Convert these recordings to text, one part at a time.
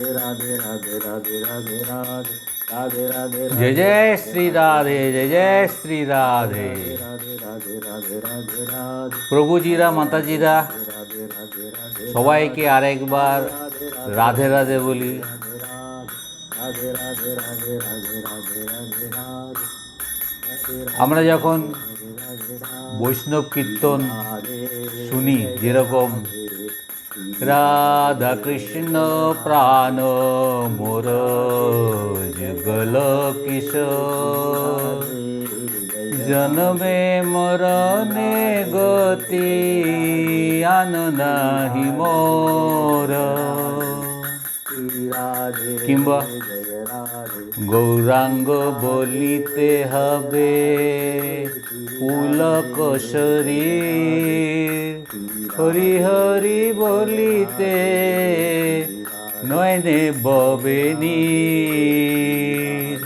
राधे राधे राधे राधे राधे राधे राधे जय जय श्री राधे, जय जय श्री राधे। राधे राधे राधे राधे राधे প্রভুজিরা মাতাজিরা राधे राधे राधे সবাইকে আরেকবার রাধে রাধে বলি। राधे राधे राधे राधे राधे राधे राधे আমরা যখন বৈষ্ণব কীর্তন শুনি, যেরকম রাধা কৃষ্ণ প্রাণ মোর যুগল কিশোর, জন্মে মরণে গতি আন নাহি মোর, কিংবা গৌরাঙ্গ বলিতে হবে পুলক শরীর, হরি হরি বলিতে নয়নে ববে নীর।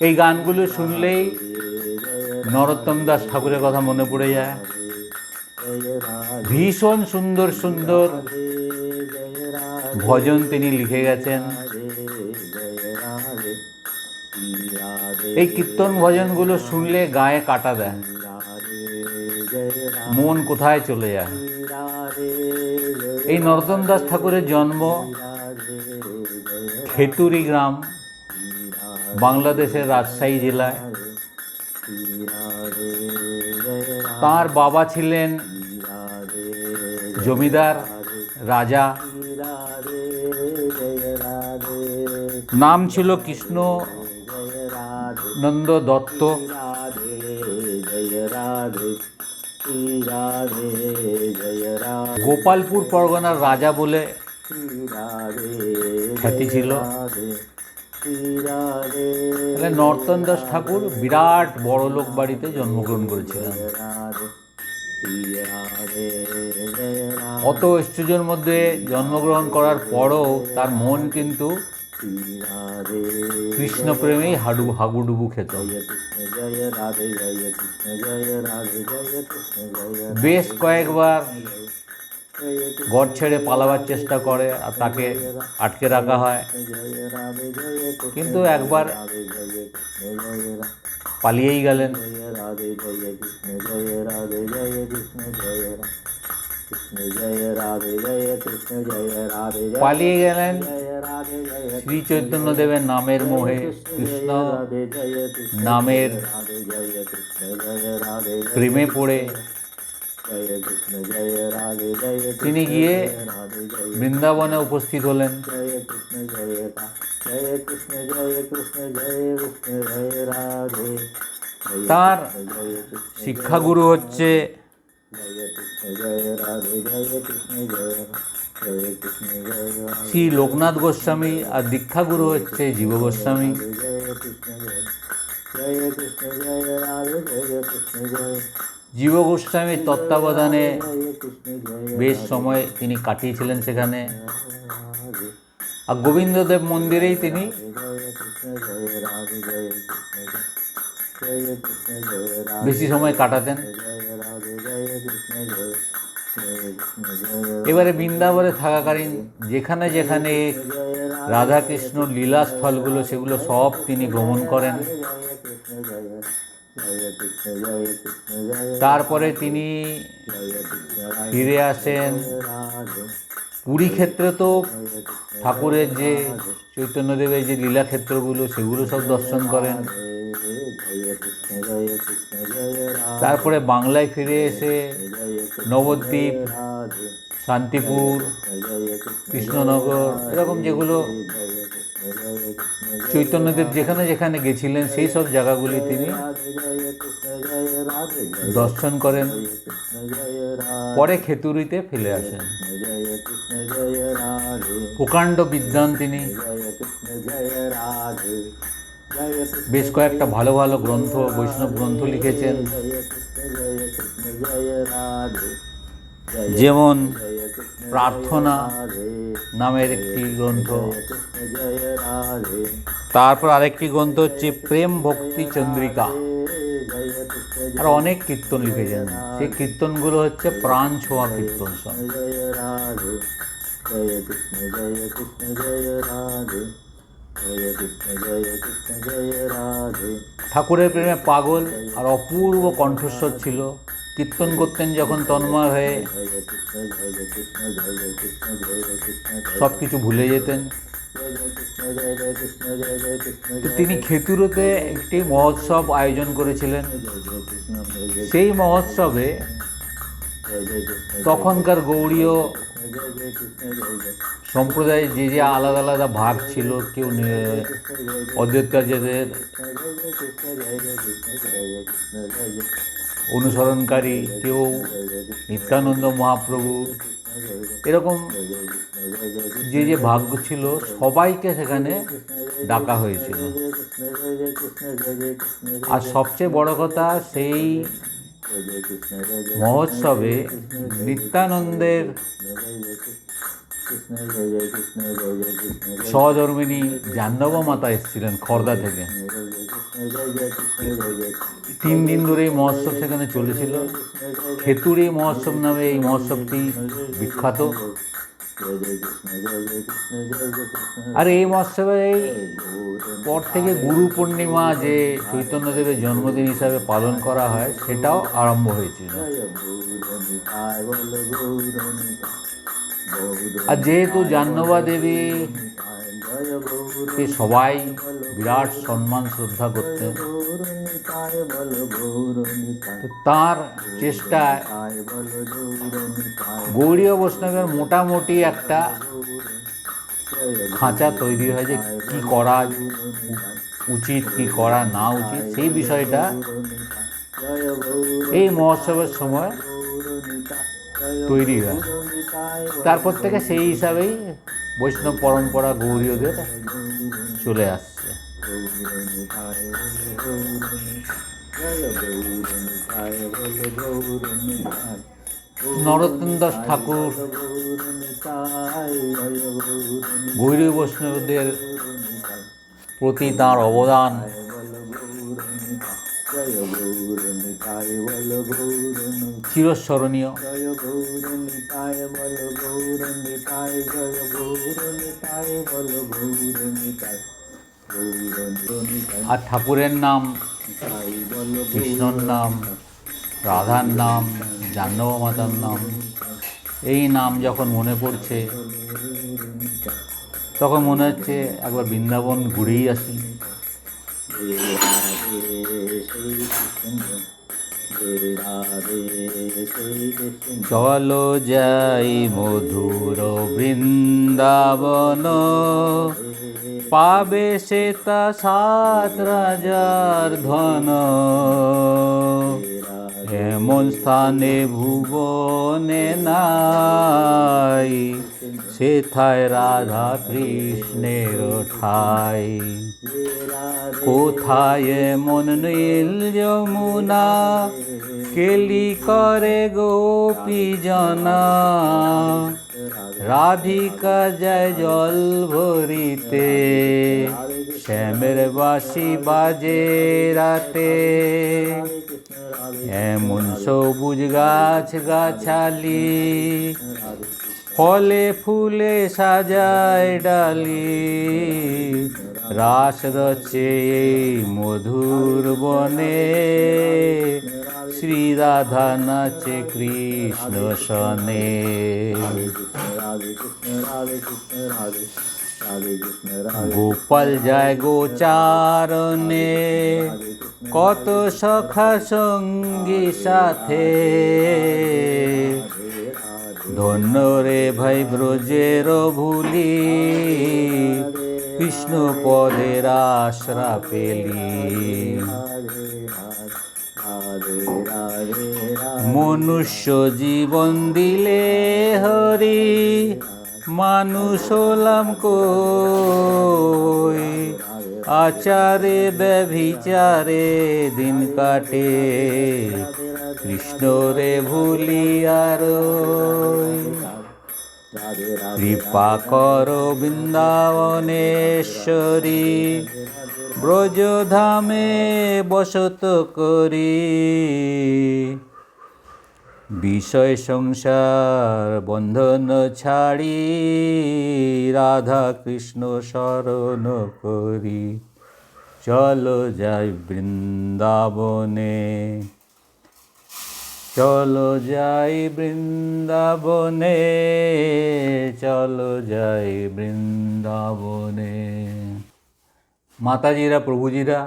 এই গানগুলো শুনলেই নরোত্তম দাস ঠাকুরের কথা মনে পড়ে যায়। ভীষণ সুন্দর সুন্দর ভজন তিনি লিখে গেছেন। এই কীর্তন ভজনগুলো শুনলে গায়ে কাটা দেয়, মন কোথায় চলে যায়। এই নরোত্তম দাস ঠাকুরের জন্ম খেতুরি গ্রাম, বাংলাদেশের রাজশাহী জেলায়। তার বাবা ছিলেন জমিদার রাজা, নাম ছিল কৃষ্ণ নন্দ দত্ত। গোপালপুর পরগনার রাজা বলে খ্যাতি ছিল। নরোত্তম দাস ঠাকুর বিরাট বড় লোক বাড়িতে জন্মগ্রহণ করেছিলেন। অত ঐশ্বর্যের মধ্যে জন্মগ্রহণ করার পরও তার মন কিন্তু কৃষ্ণ প্রেমেই হাগুডুবু খেত। বেশ কয়েকবার ঘর ছেড়ে পালাবার চেষ্টা করে আর তাকে আটকে রাখা হয়, কিন্তু একবার পালিয়েই গেলেন। পালিয়ে গেলেন শ্রী চৈতন্যদেবের নামের মোহে, কৃষ্ণ নামের প্রেমে পড়ে তিনি গিয়ে বৃন্দাবনে উপস্থিত হলেন। তার শিক্ষাগুরু হচ্ছে শ্রী লোকনাথ গোস্বামী, আর দীক্ষাগুরু হচ্ছে জীব গোস্বামী। জীব গোস্বামীর তত্ত্বাবধানে বেশ সময় তিনি কাটিয়েছিলেন সেখানে। আর গোবিন্দদেব মন্দিরেই তিনি বেশি সময় কাটাতেন। এবারে বৃন্দাবনে থাকাকালীন যেখানে যেখানে রাধাকৃষ্ণ লীলাস্থলগুলো, সেগুলো সব তিনি ভ্রমণ করেন। তারপরে তিনি ফিরে আসেন পুরী ক্ষেত্রে। তো ঠাকুরের যে চৈতন্যদেবের যে লীলাক্ষেত্রগুলো, সেগুলো সব দর্শন করেন। তারপরে বাংলায় ফিরে এসে নবদ্বীপ, শান্তিপুর, কৃষ্ণনগর, এরকম যেগুলো চৈতন্যদেব যেখানে যেখানে গেছিলেন সেই সব জায়গাগুলি তিনি দর্শন করেন। পরে খেতুরিতে ফেলে আসেন। প্রকাণ্ড বিদ্বান তিনি। বেশ কয়েকটা ভালো ভালো গ্রন্থ, বৈষ্ণব গ্রন্থ লিখেছেন, যেমন প্রার্থনা নামের একটি গ্রন্থ। তারপর আরেকটি গ্রন্থ হচ্ছে প্রেম ভক্তি চন্দ্রিকা। আর অনেক কীর্তন লিখেছেন। সেই কীর্তনগুলো হচ্ছে প্রাণ ছোঁয়া কীর্তন সব। जय कृष्ण जय राधे जय कृष्ण जय राधे। ঠাকুরের প্রেমে পাগল আর অপূর্ব কণ্ঠস্বর ছিল। কীর্তন করতেন যখন তন্ময় হয়ে, সব কিছু ভুলে যেতেন। তো তিনি খেতুরোতে একটি মহোৎসব আয়োজন করেছিলেন। সেই মহোৎসবে তখনকার গৌড়ীয় সম্প্রদায়ে যে যে আলাদা আলাদা ভাগ ছিল, কেউ অদ্বৈতাচার্যদের অনুসরণকারী, কেউ নিত্যানন্দ মহাপ্রভু, এরকম যে যে ভাগ্য ছিল সবাইকে সেখানে ডাকা হয়েছিল। আর সবচেয়ে বড় কথা, সেই মহোৎসবে নিত্যানন্দের সহধর্মিণী জাহ্নবী মাতা এসেছিলেন খর্দা থেকে। 3 দিন ধরে এই মহোৎসব সেখানে চলেছিল। খেতুরি মহোৎসব নামে এই মহোৎসবটি বিখ্যাত। আর এই মহোৎসবের পর থেকে গুরু পূর্ণিমা, যে চৈতন্যদেবের জন্মদিন হিসাবে পালন করা হয়, সেটাও আরম্ভ হয়েছিল। আর যেহেতু জাহ্নবী দেবীকে সবাই বিরাট সম্মান শ্রদ্ধা করতেন, তো তাঁর চেষ্টায় গৌড়ীয় বৈষ্ণবের মোটামুটি একটা খাঁচা তৈরি হয় যে কী করা উচিত, কী করা না উচিত, সেই বিষয়টা এই মহোৎসবের সময় তৈরি হয়। তারপর থেকে সেই হিসাবেই বৈষ্ণব পরম্পরা গৌড়ীয়দের চলে আসছে। নরোত্তম দাস ঠাকুর গৌড়ী বৈষ্ণবদের প্রতি তাঁর অবদান চিরস্মরণীয়। আর ঠাকুরের নাম, কৃষ্ণর নাম, রাধার নাম, জাহ্নবী মাতার নাম, এই নাম যখন মনে পড়ছে তখন মনে হচ্ছে একবার বৃন্দাবন ঘুরেই আসি। চলো যাই মধুর বৃন্দাবন, পাবে সে তা 7 রাজার ধন। এমন স্থানে ভুবনে নাই, সেথায় রাধা কৃষ্ণের ঠাই। কোথায় এমন নীল যমুনা, কেলি করে গোপী জনা। রাধিকা যায় জল ভরিতে, শ্যামের বাঁশি বাজে রাতে। এমন সবুজ গাছ গাছালি, ফলে ফুলে সাজায় ডালি। রাস রচে মধুর বনে, শ্রী রাধা নাচে কৃষ্ণ সনে। গোপাল যায় গোচারণে, কত সখা সঙ্গী সাথে। ধন্য রে ভাই ব্রজের ভুলি, কৃষ্ণ পদের আশ্রা পেলি। মনুষ্য জীবন দিলে হরি, মানুষ হলাম কই। আচারে ব্যভিচারে দিন কাটে, কৃষ্ণ রে ভুলি আর। কৃপা করো বৃন্দাবনেশ্বরী, ব্রজধামে বসত করি। বিষয় সংসার বন্ধন ছাড়ি রাধা কৃষ্ণ শরণ করি চলো যাই বৃন্দাবনে চলো যাই বৃন্দাবনে চলো যাই বৃন্দাবনে। মাতাজিরা প্রভুজিরা,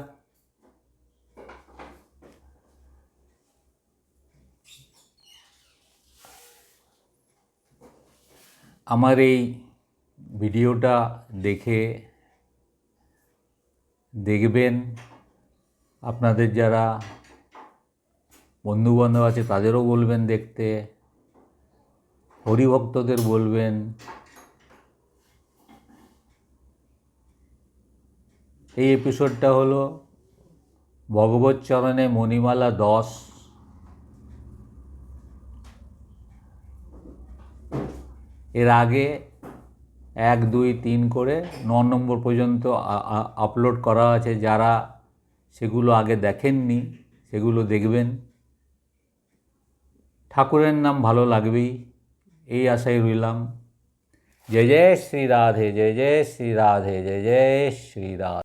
আমার এই ভিডিওটা দেখবেন, আপনাদের যারা বন্ধুবান্ধব আছে তাদেরও বলবেন দেখতে, হরিভক্তদের বলবেন। এই এপিসোডটা হলো ভগবত চরণে মণিমালা 10। এর আগে 1, 2, 3 করে 9 নম্বর পর্যন্ত আপলোড করা আছে। যারা সেগুলো আগে দেখেননি সেগুলো দেখবেন। ঠাকুরের নাম ভালো লাগবেই, এই আশায় রইলাম। জয় জয় শ্রী রাধে, জয় জয় শ্রী রাধে, জয় জয় শ্রী রাধে।